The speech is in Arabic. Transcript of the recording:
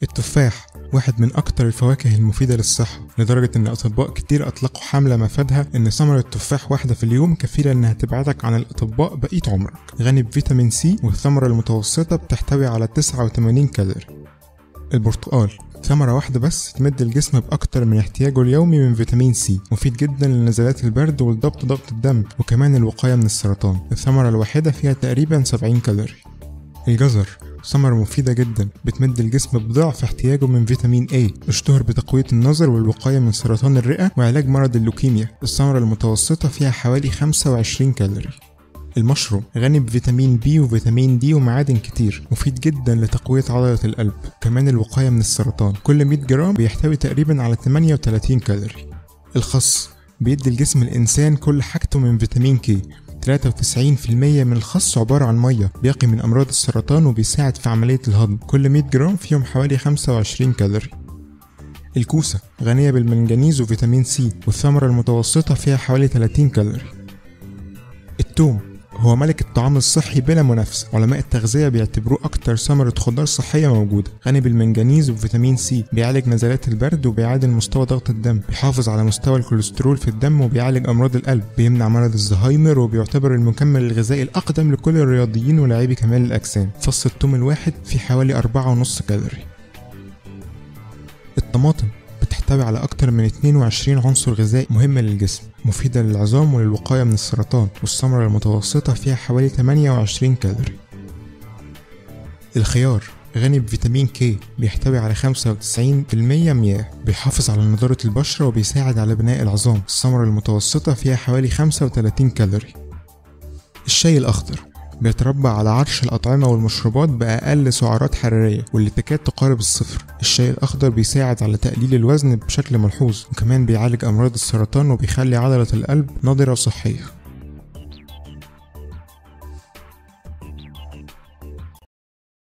التفاح واحد من أكتر الفواكه المفيدة للصحة، لدرجة إن أطباء كتير أطلقوا حملة مفادها إن ثمرة تفاح واحدة في اليوم كفيلة إنها تبعدك عن الأطباء بقية عمرك. غني بفيتامين سي، والثمرة المتوسطة بتحتوي على 89 كالوري. البرتقال ثمرة واحدة بس تمد الجسم بأكتر من احتياجه اليومي من فيتامين سي، مفيد جدا لنزلات البرد ولضبط ضغط الدم وكمان الوقاية من السرطان. الثمرة الواحدة فيها تقريبا 70 كالوري. الجزر ثمرة مفيدة جدا، بتمد الجسم بضعف احتياجه من فيتامين A، اشتهر بتقوية النظر والوقاية من سرطان الرئة وعلاج مرض اللوكيميا. الثمرة المتوسطة فيها حوالي 25 كالوري. المشروم غني بفيتامين B وفيتامين D ومعادن كتير، مفيد جدا لتقوية عضلة القلب وكمان الوقاية من السرطان. كل 100 جرام بيحتوي تقريبا على 38 كالوري. الخس بيدي الجسم الإنسان كل حاجته من فيتامين K. 93% من الخس عبارة عن مية، بيقي من أمراض السرطان وبيساعد في عملية الهضم. كل 100 جرام فيهم حوالي 25 كالوري. الكوسة غنية بالمنجنيز وفيتامين سي، والثمرة المتوسطة فيها حوالي 30 كالوري. الثوم هو ملك الطعام الصحي بلا منافسة، علماء التغذية بيعتبروه أكتر ثمرة خضار صحية موجودة. غني بالمنجنيز وفيتامين سي، بيعالج نزلات البرد وبيعادل مستوى ضغط الدم، بيحافظ على مستوى الكوليسترول في الدم وبيعالج أمراض القلب، بيمنع مرض الزهايمر، وبيعتبر المكمل الغذائي الأقدم لكل الرياضيين ولاعبي كمال الأجسام. فص الثوم الواحد فيه حوالي 4.5 كالوري. الطماطم بتحتوي على أكتر من 22 عنصر غذائي مهم للجسم، مفيدة للعظام وللوقاية من السرطان، والثمرة المتوسطة فيها حوالي 28 كالوري. الخيار غني بفيتامين K، بيحتوي على 95% مياه، بيحافظ على نضارة البشرة وبيساعد على بناء العظام. الثمرة المتوسطة فيها حوالي 35 كالوري. الشاي الأخضر بيتربع على عرش الأطعمة والمشروبات بأقل سعرات حرارية واللي تكاد تقارب الصفر. الشاي الأخضر بيساعد على تقليل الوزن بشكل ملحوظ، وكمان بيعالج أمراض السرطان وبيخلي عضلة القلب نضرة وصحية.